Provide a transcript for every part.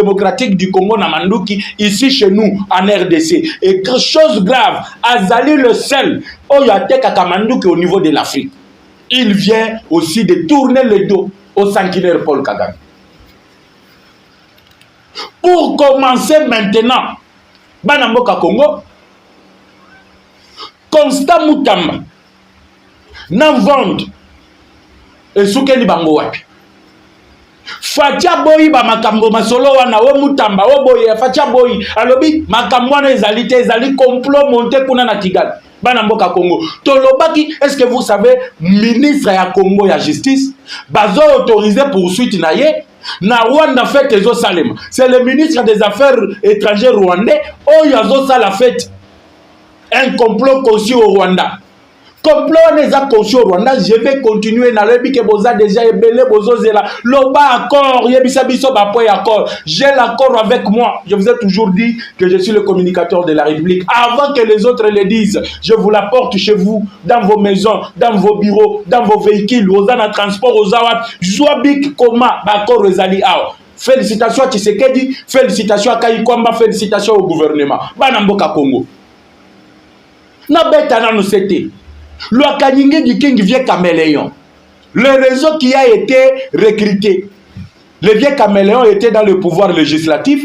démocratique du Congo Namanduki, ici chez nous, en RDC. Et quelque chose grave, Azali le seul, Oyateka Kamanduki au niveau de l'Afrique. Il vient aussi de tourner le dos au sanguinaire Paul Kagame. Pour commencer maintenant, Banamboka Congo, Constant Mutamba, n'a vendre et soukeni bango wapi. Fatia boyi ba makambo masolo wana wo Mutamba wo boyi fatia boyi alobi makambo wana ezali complot monté kuna na Kigali. Banamboka Congo. Tolobaki, est-ce que vous savez, ministre ya Congo ya justice, bazo autorisé poursuite na ye, na Rwanda fête ezo salema. C'est le ministre des Affaires étrangères rwandais, oyo sala fête. Un complot conçu au Rwanda. Complot n'est pas conçu au Rwanda, je vais continuer dans le but que vous avez déjà ébélé, vous osez là. L'oba accord, accord. J'ai l'accord avec moi. Je vous ai toujours dit que je suis le communicateur de la République. Avant que les autres le disent, je vous l'apporte chez vous, dans vos maisons, dans vos bureaux, dans vos véhicules, aux en transport, aux awat. Joabik Koma, accord Rezali Ao. Félicitations à Tshisekedi, félicitations à Kayikwamba, félicitations au gouvernement. Banamboka Congo. Nabeta nous c'était. Le Kanyingi du King vieux caméléon. Le réseau qui a été recruté. Le vieux caméléon était dans le pouvoir législatif.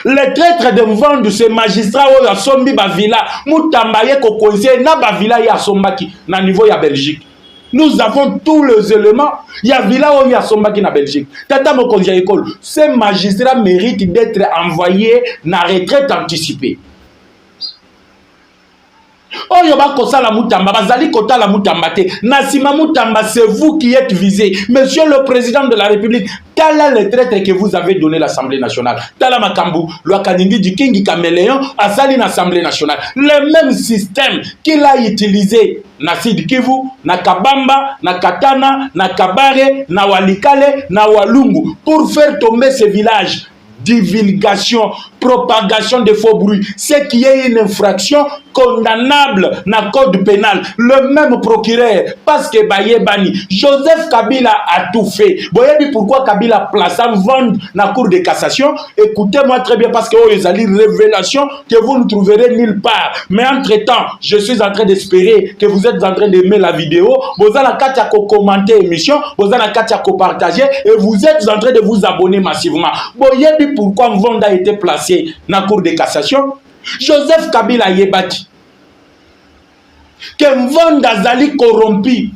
Les traîtres de vendre ces magistrats où ya sombi ba villa, Mutambaye ko conseil na ba villa ya sombaki na niveau ya Belgique. Nous avons tous les éléments. Il y a villa où ya sombaki na Belgique. Tata mo konja école. Ces magistrats méritent d'être envoyés na retraite anticipée. Oh yoba kosala Mutamba, bazali kota la Mutamba te. Nasima Mutamba, c'est vous qui êtes visé. Monsieur le Président de la République, tala le traître que vous avez donné l'Assemblée nationale. Tala Makambu, le Kaningi du King Caméléon, a sali l'Assemblée nationale. Le même système qu'il a utilisé na Sud Kivu, na Kabamba, na Katana, na Kabare, na Walikale, na Walungu, pour faire tomber ces villages. Divulgation, propagation de faux bruits, c'est qu'il y a une infraction condamnable dans le code pénal. Le même procureur, parce que Bayebani, Joseph Kabila a tout fait. Vous voyez pourquoi Kabila a placé un vendre dans la cour de cassation? Écoutez-moi très bien, parce que vous avez une révélation que vous ne trouverez nulle part. Mais entre-temps, je suis en train d'espérer que vous êtes en train d'aimer la vidéo. Vous avez la carte à commenter l'émission, vous avez la carte à partager et vous êtes en train de vous abonner massivement. Vous voyez pourquoi Mvonda a été placé dans la cour de cassation? Joseph Kabila Yebati. Que Mvonda Zali corrompu.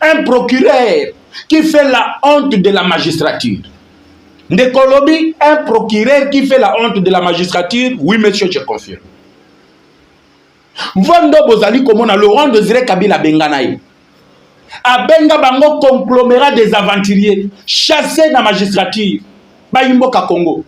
Un procureur qui fait la honte de la magistrature. Ndekolobi, un procureur qui fait la honte de la magistrature. Oui, monsieur, je confirme. Mvonda Bozali, comme on a Laurent Désiré Kabila Benganaï. A Benga Bango, conglomérat des aventuriers. Chassé dans la magistrature. Bayimboka Congo.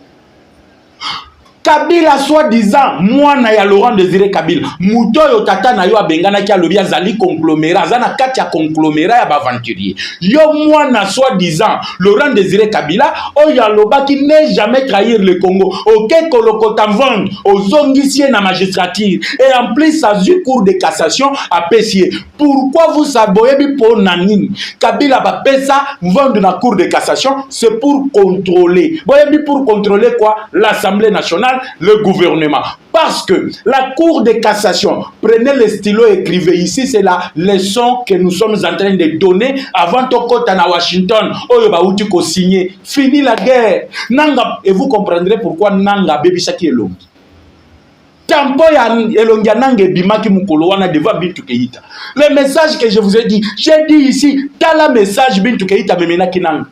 Kabila soi-disant, moi na ya Laurent Désiré Kabila, Mouto yo tata na yo abengana ki alobi azali conglomérat, zana kati ya conglomérat ya baventurier. Yo moi na soi-disant, Laurent Désiré Kabila, oyo aloba qui n'est jamais trahir le Congo. Ok, kolokota vendre, ozongisie na magistrature, et en plus ça du cours de cassation à Pessier. Pourquoi vous saboyez pour nanine? Kabila ba pesa vendre na cour de cassation, c'est pour contrôler. Boyebi pour contrôler quoi? L'Assemblée nationale, le gouvernement. Parce que la cour de cassation, prenez le stylo, écrivez ici, c'est la leçon que nous sommes en train de donner avant Tokota na Washington. Oyo ba uti ko signer. Fini la guerre. Nanga, et vous comprendrez pourquoi Nanga Baby Shaki Elongi. Tampo ya Elongi Nange Bimaki Mukolo wana devant Bintou Keïta. Le message que je vous ai dit, j'ai dit ici, t'as la message Bintou Keïta memena kinanga.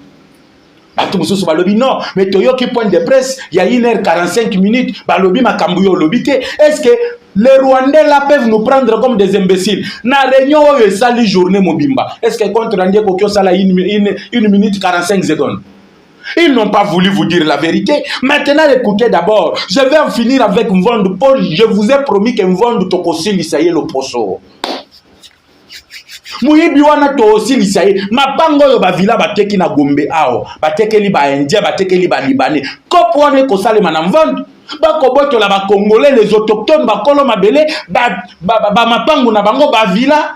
Non, mais Toyoki point de presse, il y a 1h45 minutes, Balobi Makambuyo Lobite. Est-ce que les Rwandais là peuvent nous prendre comme des imbéciles? Na réunion où sali journée Mobimba. Est-ce que contre Rwandais Kokyo Sala 1 minute 45 secondes? Ils n'ont pas voulu vous dire la vérité. Maintenant, écoutez d'abord. Je vais en finir avec Mvondu Paul. Je vous ai promis que Mvondu Tokosi Lisaye le poso. Muyibi wana to aussi lisaye mapango yo ba villa bateki na Gombe ao batekeli ba India batekeli ba Libanais kopo wana ko salema na Mvondu ba koboto la ba Congolais les autochtones ba kolo mabele ba mapango na bango ba villa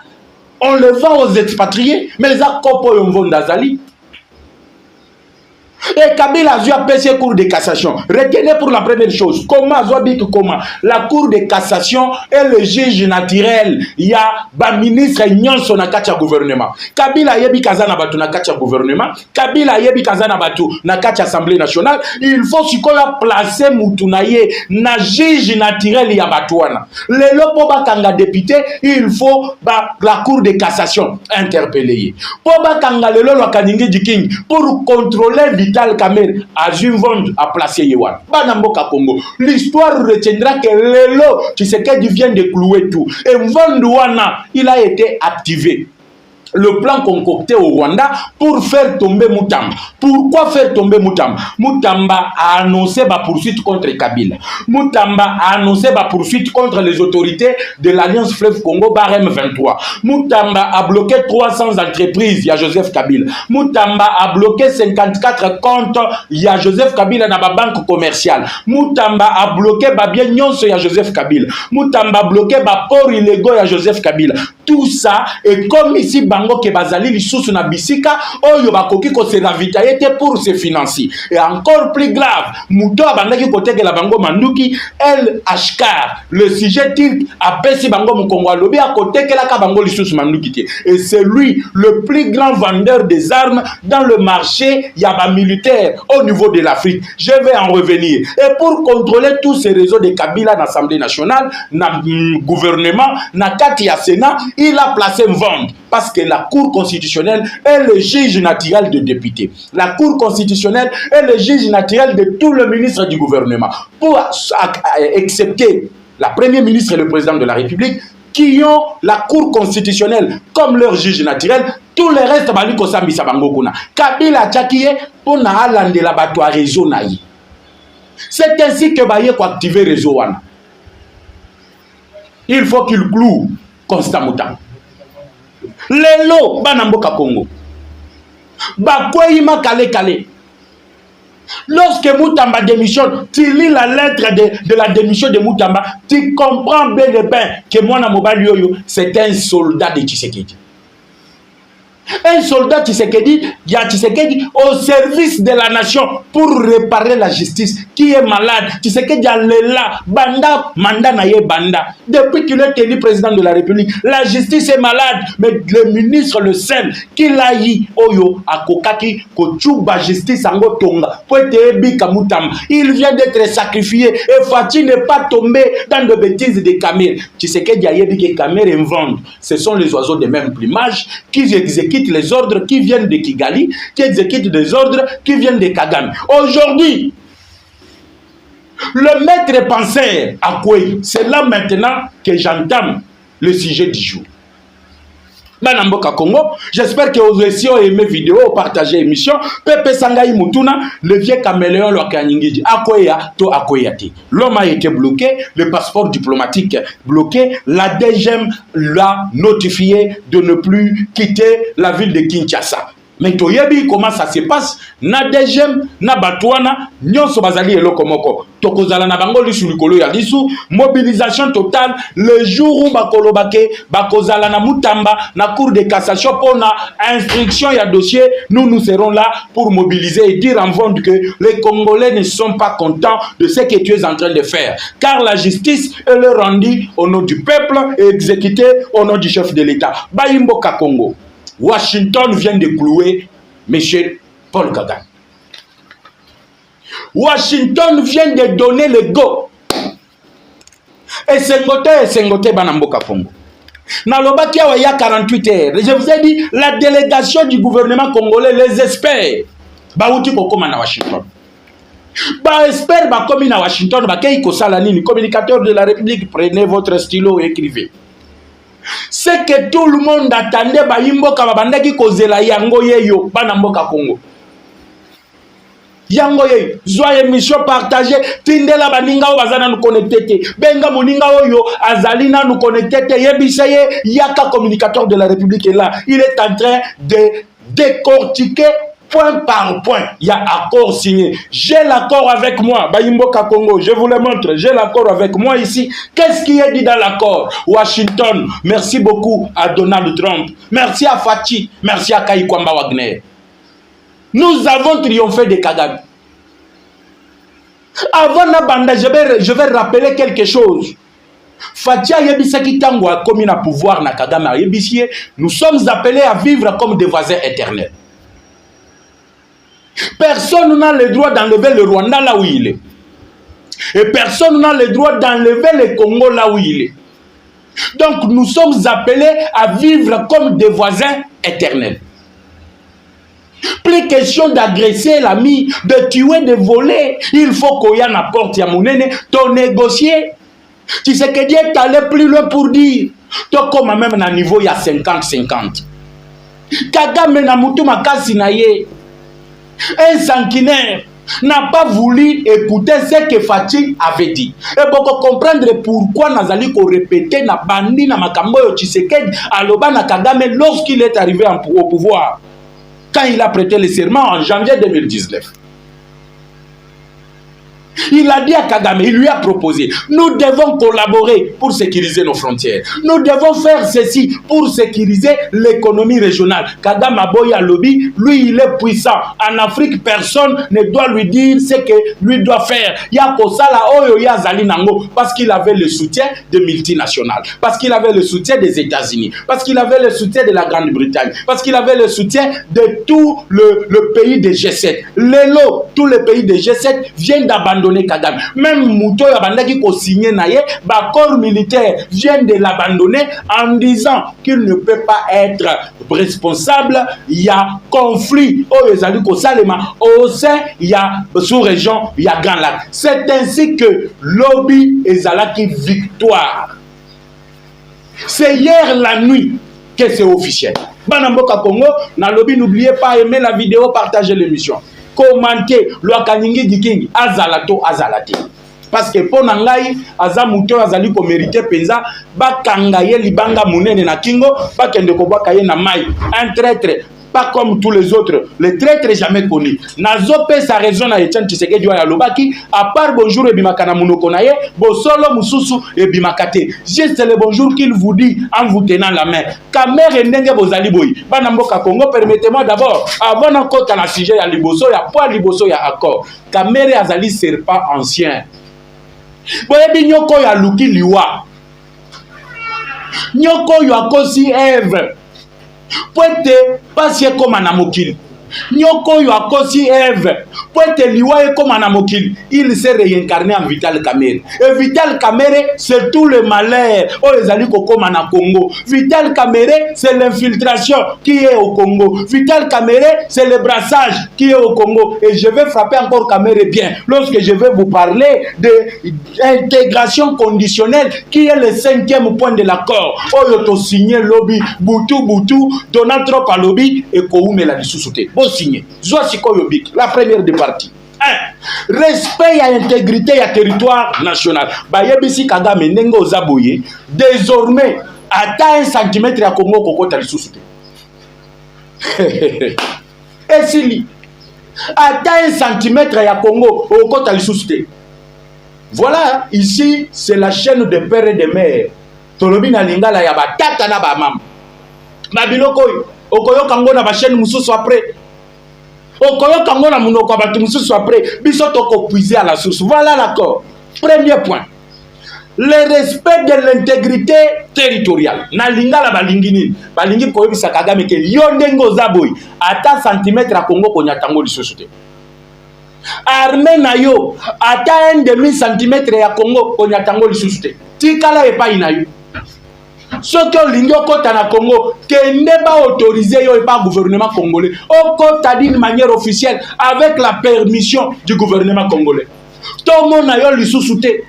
on le vend aux expatriés mais les kopo yo Mvondu azali Et Kabila a passé cour de cassation. Retenez pour la première chose, comment la cour de cassation est le juge naturel. Il y a un ministre Nyonso na katia gouvernement. Kabila yebi kazana batu na katia gouvernement. Kabila yebi kazana batu na katia assemblée nationale. Il faut sikoya placer mutunaye na juge naturel ya batuana. Lelo po bakanga député, il faut la cour de cassation interpeller. Po bakanga lelo lo kaningi diking pour contrôler Vital Kamerhe Azumvond a placé Yewan. Banamboka Congo. L'histoire retiendra que Lelo, tu sais qu'il vient de clouer tout. Et Mvondouana, il a été activé. Le plan concocté au Rwanda pour faire tomber Mutamba. Pourquoi faire tomber Mutamba? Mutamba a annoncé sa poursuite contre Kabila. Mutamba a annoncé sa poursuite contre les autorités de l'Alliance Fleuve Congo Barème 23. Mutamba a bloqué 300 entreprises, il y a Joseph Kabila. Mutamba a bloqué 54 comptes, il y a Joseph Kabila dans la banque commerciale. Mutamba a bloqué bien Nyonso, il y a Joseph Kabila. Mutamba a bloqué port illégaux, il y a Joseph Kabila. Tout ça est comme ici bango ke bazali lisusu na bisika oyo bakoki ko se ravitailler pour se financer. Et encore plus grave, muto abandaki koteke la bango manduki El Ashkar, le sujet tilt a pesi bango mukongo lobi a koteke la ka bango lisusu manduki te. Et c'est lui le plus grand vendeur des armes dans le marché yaba militaire au niveau de l'Afrique. Je vais en revenir. Et pour contrôler tous ces réseaux de Kabila dans l'Assemblée nationale, na gouvernement, na kati ya Sénat, il a placé Mvond parce que la Cour constitutionnelle est le juge naturel de députés. La Cour constitutionnelle est le juge naturel de tout le ministre du gouvernement. Pour accepter la première ministre et le président de la République qui ont la Cour constitutionnelle comme leur juge naturel, tout le reste bali ko sambisa bango kuna. Kabila tchakiye pour na alande la bato a réseau naï. C'est ainsi que baye ko activer réseau wana. Il faut qu'il cloue Constant Mutamba. Lelo banamboka Congo. Bakweyima kale. Lorsque Mutamba démissionne, tu lis la lettre de la démission de Mutamba, tu comprends bien et bien que Mwana Mobali Yoyo, c'est un soldat de Tshisekedi. Un soldat Tshisekedi, il y a Tshisekedi au service de la nation pour réparer la justice qui est malade. Tshisekedi a là, banda, manda naye banda. Depuis qu'il est élu président de la République, la justice est malade. Mais le ministre le seul qui l'a eu, Oyo, a kokaki, kochuba justice ango tonga, poete bika Mutamba. Il vient d'être sacrifié et Fati n'est pas tombé dans de bêtises de Kamerhe. Tshisekedi a dit que Kamerhe invente. Ce sont les oiseaux de même plumage qui exécutent les ordres qui viennent de Kigali, qui exécutent des ordres qui viennent de Kagame. Aujourd'hui, le maître penseur à quoi? C'est là maintenant que j'entame le sujet du jour. Banamboka Congo, j'espère que vous aussi avez aimé vidéo, partagé l'émission. Pepe Sangaï Mutuna, le vieux caméléon lo kaningiji. Akoya to akoyati. L'homme a été bloqué, le passeport diplomatique bloqué, la DGM l'a notifié de ne plus quitter la ville de Kinshasa. Mais toyebi comment ça se passe? Na DGM, na Batouana, nyonso bazali eloko moko. Tokozala na bango lisu likolo ya lisu, mobilisation totale le jour où bakolobake, bakozala na Mutamba, na cour de cassation pour na instruction ya dossier, nous serons là pour mobiliser et dire en vente que les Congolais ne sont pas contents de ce que tu es en train de faire. Car la justice est le rendue au nom du peuple et exécutée au nom du chef de l'État. Bayimboka Congo. Washington vient de clouer M. Paul Kagame. Washington vient de donner le go. Et Sengote Banamboka Congo. Nalobaki il y a 48 heures. Je vous ai dit, la délégation du gouvernement congolais, les experts, Baouti Kokoma na Washington. Experts Bakomi na Washington, Bakei Kosalanini, communicateur de la République, prenez votre stylo et écrivez. C'est que tout le monde attendait Bayimboka babandaki kozela yango yeyo bana mboka Congo. Yango yeyo zwa émission partagée tindela baninga o bazana nous connecter benga moninga oyo azalina nous connecter yebiseye yaka communicateur de la République est là. Il est en train de décortiquer point par point. Il y a accord signé. J'ai l'accord avec moi. Bayimboka Congo, je vous le montre. J'ai l'accord avec moi ici. Qu'est-ce qui est dit dans l'accord? Washington, merci beaucoup à Donald Trump. Merci à Fati. Merci à Kai Kwamba Wagner. Nous avons triomphé de Kagame. Avant Nabanda, je vais rappeler quelque chose. Fatia Yebisaki Tango a commis le pouvoir na Kagame Yebisie. Nous sommes appelés à vivre comme des voisins éternels. Personne n'a le droit d'enlever le Rwanda là où il est. Et personne n'a le droit d'enlever le Congo là où il est. Donc nous sommes appelés à vivre comme des voisins éternels. Plus question d'agresser l'ami, de tuer, de voler. Il faut qu'il y ait une porte à monnaie, de négocier. Tu sais que Dieu est allé plus loin pour dire, toi comme même à un niveau il y a 50-50. Kagame na mutu makasi na ye. Un sanguinaire n'a pas voulu écouter ce que Fatih avait dit. Et pour comprendre pourquoi Nazali ko répéter na bandi na makambo yo Tshisekedi aloba na Kagame lorsqu'il est arrivé au pouvoir. Quand il a prêté le serment en janvier 2019. Il a dit à Kagame, il lui a proposé, nous devons collaborer pour sécuriser nos frontières. Nous devons faire ceci pour sécuriser l'économie régionale. Kagame Aboya Lobby, lui il est puissant. En Afrique, personne ne doit lui dire ce que lui doit faire. Yakosala Oyo Yazali Nango, parce qu'il avait le soutien des multinationales, parce qu'il avait le soutien des États-Unis, parce qu'il avait le soutien de la Grande-Bretagne, parce qu'il avait le soutien de tout le pays des G7. Lelo, tous les pays des G7 viennent d'abandonner Kagame. Même Mouto Yabandaki ko signé naye, ba corps militaire vient de l'abandonner en disant qu'il ne peut pas être responsable. Il y a conflit au Ezali ko Salema, au sein il y a sous-région, il y a Grand Lac. C'est ainsi que lobby Ezalaki victoire. C'est hier la nuit que c'est officiel. Banamboka Congo, na lobby, n'oubliez pas aimer la vidéo, partager l'émission. Commenter le kaningi diking azalato azalati parce que pour nangai azamuto azali ko mériter penza ba kangaye libanga munene na kingo ba kende ko bakaye na mai un traître pas comme tous les autres, les traîtres jamais connus. Nazo pe sa raison na Etienne Tshisekedi ya lobaki à part bonjour et bimakana munoko naye bo solo mususu et bimakate. Juste le bonjour qu'il vous dit en vous tenant la main. Kamere ndenge bozali boy. Bana mboka Congo, permettez-moi d'abord avant encore na sujet ya liboso ya poids liboso ya accord. Kamere azali serpent ancien. Boyebi nyoko ya luki liwa. Nyoko yo akosi Ève. Poete pasi ekoma na mokili. Nyoko yo akosi Ève. Poete liwa ekoma na mokili. Il s'est réincarné en Vital Kamerhe. Et Vital Kamerhe, c'est tout le malheur. Oh, les alliés kokoma na Congo. Vital Kamerhe, c'est l'infiltration qui est au Congo. Vital Kamerhe, c'est le brassage qui est au Congo. Et je vais frapper encore Kamerhe bien. Lorsque je vais vous parler de l'intégration conditionnelle qui est le 5e point de l'accord. Oh, yo to signé lobby, Boutou, Donald Trump à lobby et Koume la dissouté. Bon signé. Zoasiko Yobik, la première des parties. 1. Respect à l'intégrité et à territoire national. Bayebisi Kagame Nengo Zaboye, désormais, à 1 centimètre à Congo Koko Talisouté. Et si à 1 centimètre à Congo Koko Talisouté. Voilà, ici, c'est la chaîne de père et de mère. Tolobina Lingala Yaba Tata Naba Mam. Mabiloko, Okoyo Kango na ba chaîne Moussou après. Okoyo Kango na Munoko Abatu Moussou après. Bisoto ko puiser à la source. Voilà l'accord. Premier point. Le respect de l'intégrité territoriale. Na Lingala Balingini. Balingi Koyebi Sakagame ke Yondengo Zaboy. Ata centimètre à Congo Konyatango Lissoute. Armée Nayo. Ata 1,5 centimètre à Congo Konyatango Lissoute. Tikala et pas inayo. Ce que l'Indio Kota na Congo, qui n'est pas autorisé par le gouvernement congolais, au Kota d'une manière officielle, avec la permission du gouvernement congolais. Tout le monde a eu sous-souté.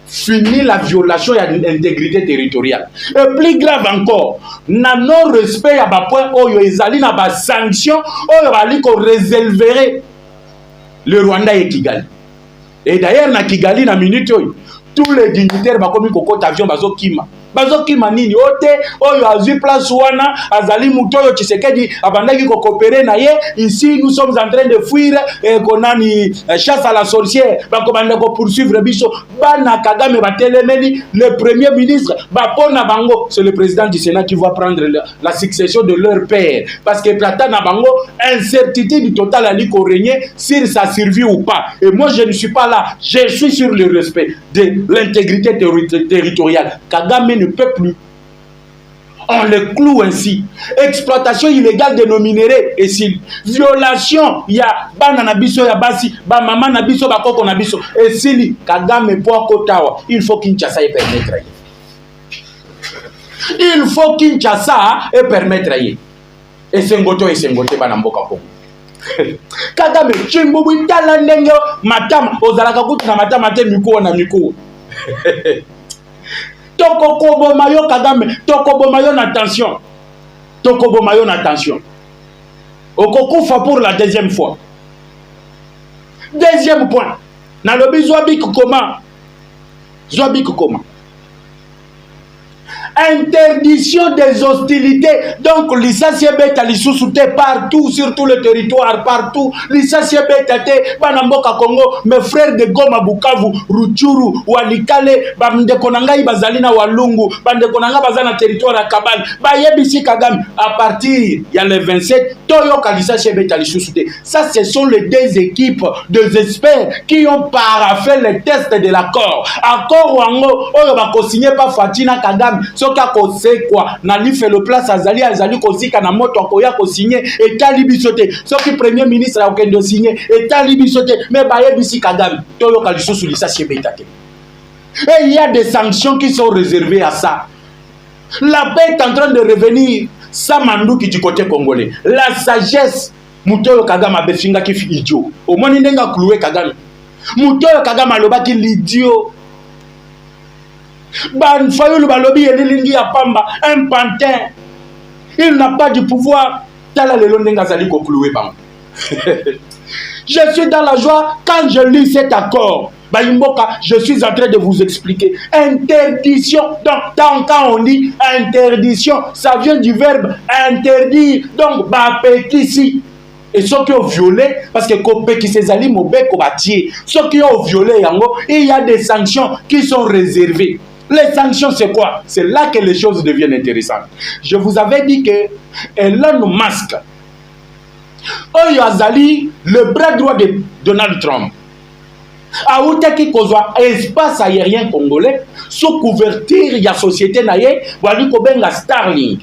Fini la violation de l'intégrité territoriale. Et plus grave encore, na non-respect à bas point où ils allaient na bas sanctions, où ils allaient qu'on réserverait le Rwanda et Kigali. Et d'ailleurs, na Kigali, na minute, tous les dignitaires, bah, comme ils avion, bah, kima. bazokima nini ote oyo azwi place wana azali mutu oyo Tshisekedi abandaki ko coopérer na ye. Ici nous sommes en train de fuir konani chasse à la sorcière bakobanda ko poursuivre biso bana Kagame batelemeli le premier ministre bapona bango. C'est le président du Sénat qui va prendre la succession de leur père parce que tata na bango incertitude totale à lui régner sur sa survie ou pas. Et moi je ne suis pas là, je suis sur le respect de l'intégrité territoriale. Kagame ne peut plus. On le cloue ainsi. Exploitation illégale de nos minéraux et si violation il y a bana nabiso ya basi ba mama nabiso ba koko nabiso et si Kagame po kotawa il faut Kinshasa y permettre. Il faut Kinshasa et permettre et sengoto bana mboka Kongo. Kagame chimbubu tala ndenge matama ozalaka kutu na matama te mikuo na mikuo. Tokobo mayo Kagame, tokobo mayo na tension. Tokobo mayo na tension. Okokufa pour la deuxième fois. Deuxième point. Na lobi Zwabik comment? Zwabik comment? Interdiction des hostilités. Donc, l'Issasiebeta, l'Issoussouté partout, sur tout le territoire, partout. L'Issasiebeta, Banamboka Congo, mes frères de Goma, Bukavu, Rutshuru, Walikale, Bandekonanga, Bazalina, Walungu, Bandekonanga, Bazana, territoire à Kabal, Bayebisi Kagame, à partir, il y a le 27, Toyoka, l'Issasiebeta, l'Issoussouté. Ça, ce sont les deux équipes, deux experts qui ont paraffé les tests de l'accord. Accord Wango, on va co-signer par Fatina Kagame. Soka ko se quoi na li fait le place azali kozika na moto akoya ko signer et talibi sote soki premier ministre a okendo signer et talibi sote mais bayebisi Kagame tolo kalisosu lisasi betate. Et il y a des sanctions qui sont réservées à ça. La paix est en train de revenir Samandu qui du côté congolais. La sagesse Mutoyo Kagame abefinga ki idiot. Au moins ndenga cloué Kagame. Mutoyo Kagame alobaki l'idiot. Ban Fayulu balobi elilingi ya pamba un pantin. Il n'a pas du pouvoir. Tala le londenga zali ko cloué bang. Je suis dans la joie quand je lis cet accord. Bayimboka, je suis en train de vous expliquer. Interdiction. Donc, quand on dit interdiction, ça vient du verbe interdire. Donc, bapekisi. Et ceux qui ont violé, parce que kopekisi zali mobeko batier. Ceux qui ont violé yango, il y a des sanctions qui sont réservées. Les sanctions, c'est quoi? C'est là que les choses deviennent intéressantes. Je vous avais dit que Elon Musk, Oyo Azali, le bras droit de Donald Trump, a outaki kozwa espace aérien congolais sous couverture de la société naye wali kobenga Starlink.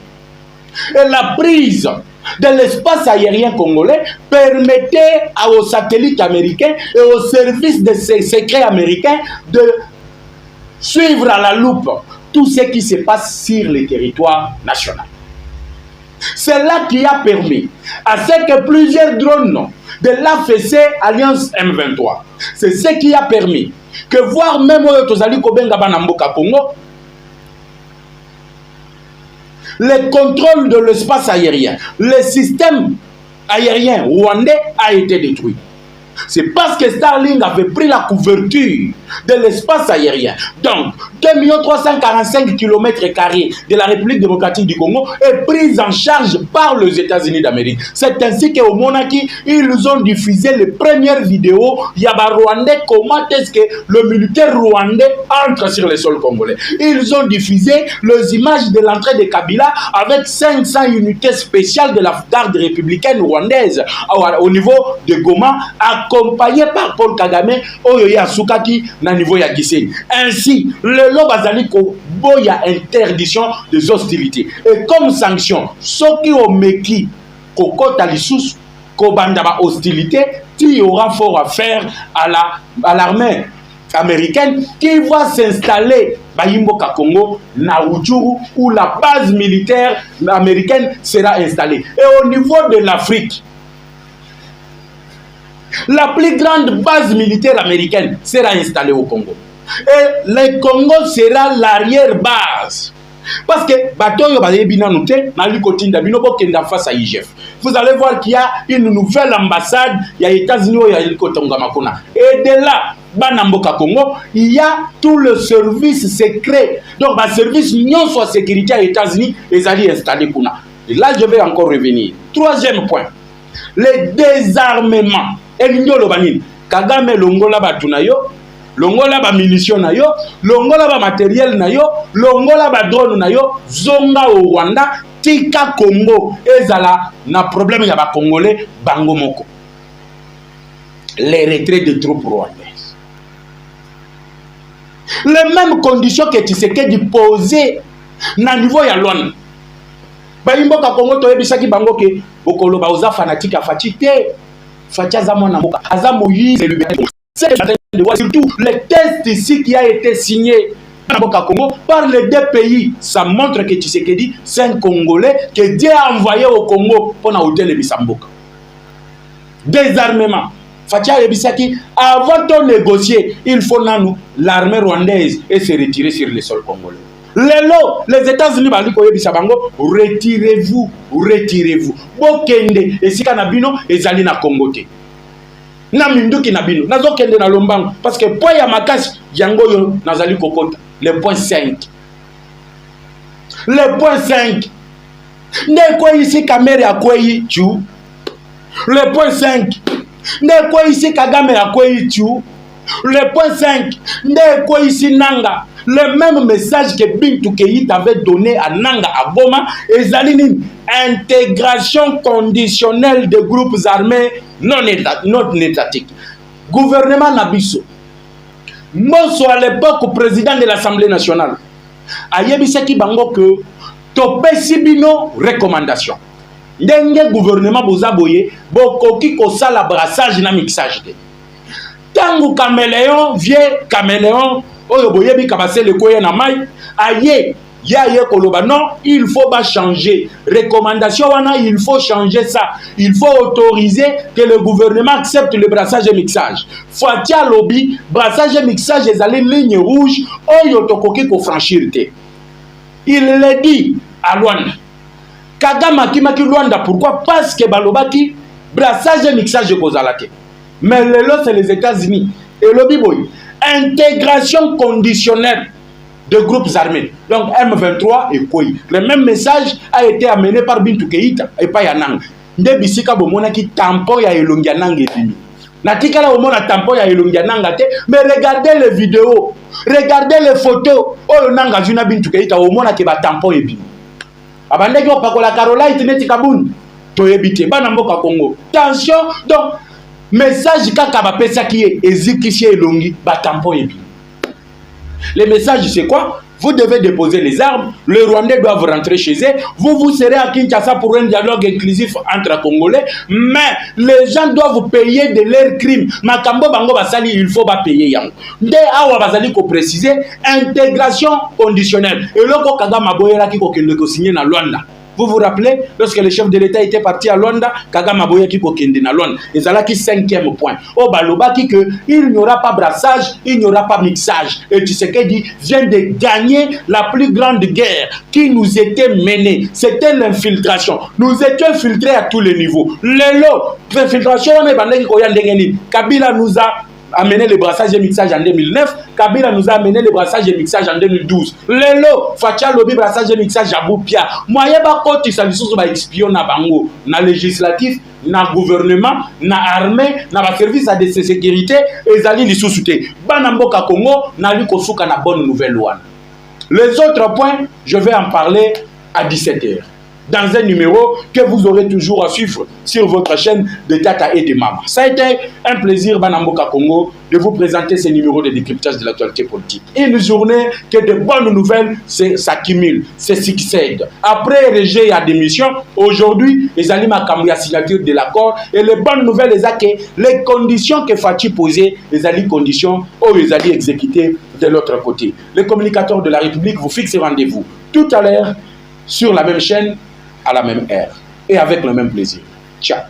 Et la prise de l'espace aérien congolais permettait aux satellites américains et aux services de secrets américains de suivre à la loupe tout ce qui se passe sur le territoire national. C'est là qui a permis à ce que plusieurs drones de l'AFC Alliance M23, c'est ce qui a permis que voir même Tozali Kobenga Banamboka Congo, le contrôle de l'espace aérien, le système aérien rwandais a été détruit. C'est parce que Starlink avait pris la couverture de l'espace aérien. Donc, 2 345 km² de la République démocratique du Congo est prise en charge par les États-Unis d'Amérique. C'est ainsi qu'au Monaki, ils ont diffusé les premières vidéos. Yaba Rwandais, comment est-ce que le militaire rwandais entre sur le sol congolais. Ils ont diffusé les images de l'entrée de Kabila avec 500 unités spéciales de la garde républicaine rwandaise au niveau de Goma, accompagné par Paul Kagame, Oyoya Soukaki, na niveau ya Gisenyi. Ainsi, le Lobazali boya interdiction des hostilités. Et comme sanction, ceux qui ont meki kokota lisous, kobandaba hostilité, il y aura fort à faire à l'armée américaine qui va s'installer Bayimboka Congo, na Rutshuru, où la base militaire américaine sera installée. Et au niveau de l'Afrique, la plus grande base militaire américaine sera installée au Congo. Et le Congo sera l'arrière-base. Parce que Batoyo Bazebina Noute, Nali Kotinda Binobo Kenda face à IGF. vous allez voir qu'il y a une nouvelle ambassade, il y a les États-Unis, il y a les Kotongamakona. Et de là, Banamboka Congo, il y a tout le service secret. Donc, le service non soit sécurité aux États-Unis, ils allaient installer Kuna. Et là, je vais encore revenir. Troisième point, le désarmement. Et l'Ignolo Banin, Kagame Longola Batunayo, Longola ba munitions na yo, Longola ba matériel na yo, Longola ba drone na yo, Zonga au Rwanda, Tika Congo, ezala na problème ya ba Congolais bango moko. Les retraits de troupes rwandaises. Les mêmes conditions que Tshisekedi posé na niveau ya Luanda. Ba imboka Congo to yebisaki bango ke bokolo ba oza fanatique a fatité. Fatia za mona mboka, aza Moïse et liberté. Surtout le test ici qui a été signé par les deux pays, ça montre que Tshisekedi, c'est un Congolais que Dieu a envoyé au Congo pour ôter le Bissamboka. Désarmement. Fatia Ebisaki, avant de négocier, il faut nous l'armée rwandaise et se retirer sur le sol congolais. Les États-Unis, retirez-vous, retirez-vous. Bokende, et si Kanabino, et Zalina Congoté. Na minduki na bino nazo kende na lombango parce que point ya makasi yango yo nazali kokota le point 5 ne ko ici caméra akwei tu le point 5 ne ko ici Kagame akwei tu le point 5 ne ko ici Nanga le même message que Bintou Keïta avait donné à Nanga à Goma et Zalini intégration conditionnelle de groupes armés non étatiques. Gouvernement Nabiso. Monso à l'époque président de l'Assemblée nationale. Ayebisaki bango que topesi bino recommandation. Ndenge gouvernement bozaboye bokoki kosala brassage na mixage de. Tangu caméléon vieux caméléon oyo boyebi kabase le koye na mai aye ya koloba non il faut pas changer recommandation wana il faut changer ça il faut autoriser que le gouvernement accepte le brassage et mixage Fatia lobby brassage et mixage ezali ligne rouge oyo tokoki ko franchir te il le dit à Luanda Kagame kimaki Luanda pourquoi parce que balobaki brassage et mixage kozala te mais lelo c'est les États-Unis et lobby boy intégration conditionnelle de groupes armés. Donc M23 et Koi. Le même message a été amené par Bintou Keïta et pas Yanang. Nde bisika bomona ki tampon ya Elongi Yanang et fini. Natikala omona tampon ya Elongi Yanang te, mais regardez les vidéos, regardez les photos. Oh nanga zuna Bintou Keïta omona ke ba tampon et fini. Abandeki opakola Caroline Tineti Kabun. Toyebite bana mboka Congo. Tension donc message kaka ba pesa ki ezikisi Elongi ba tampon et fini. Le message, c'est quoi? Vous devez déposer les armes, les Rwandais doivent rentrer chez eux, vous serez à Kinshasa pour un dialogue inclusif entre Congolais, mais les gens doivent payer de leurs crimes. Makambo bango basali, il faut pas payer yango. Nde awa basali ko préciser intégration conditionnelle. Et loko Kagame aboyela ki ko kende ko signer na Luanda. Vous vous rappelez, lorsque le chef de l'État était parti à Luanda, Kagame aboya ki ko kende na Luanda. Et ça là qui cinquième point. Oh balobaki que il n'y aura pas brassage, il n'y aura pas mixage. Et Tshisekedi vient de gagner la plus grande guerre qui nous était menée. C'était l'infiltration. Nous étions infiltrés à tous les niveaux. L'infiltration, Kabila nous a amené le brassage et mixage en 2009. Kabila nous a amené le brassage et mixage en 2012. Lelo, Fatia lobby brassage et mixage à Boupia. Moyen ba koti sa lisusu ba espion na bango, na législatif, na gouvernement, na armée, na ba service de sécurité ezali lisusu te. Bana mboka Congo na liko suka na bonne nouvelle loi. Les autres points, je vais en parler à 17h. Dans un numéro que vous aurez toujours à suivre sur votre chaîne de Tata et de Mama. Ça a été un plaisir, Banamboka Congo, de vous présenter ces numéros de décryptage de l'actualité politique. Une journée que de bonnes nouvelles s'accumulent, se succèdent. Après rejet à démission, aujourd'hui, les Alima Kamouya signature de l'accord. Et les bonnes nouvelles, les conditions que Fachi posait, les conditions où les alliés exécutés de l'autre côté. Les communicateurs de la République vous fixent rendez-vous tout à l'heure sur la même chaîne, à la même heure et avec le même plaisir. Ciao.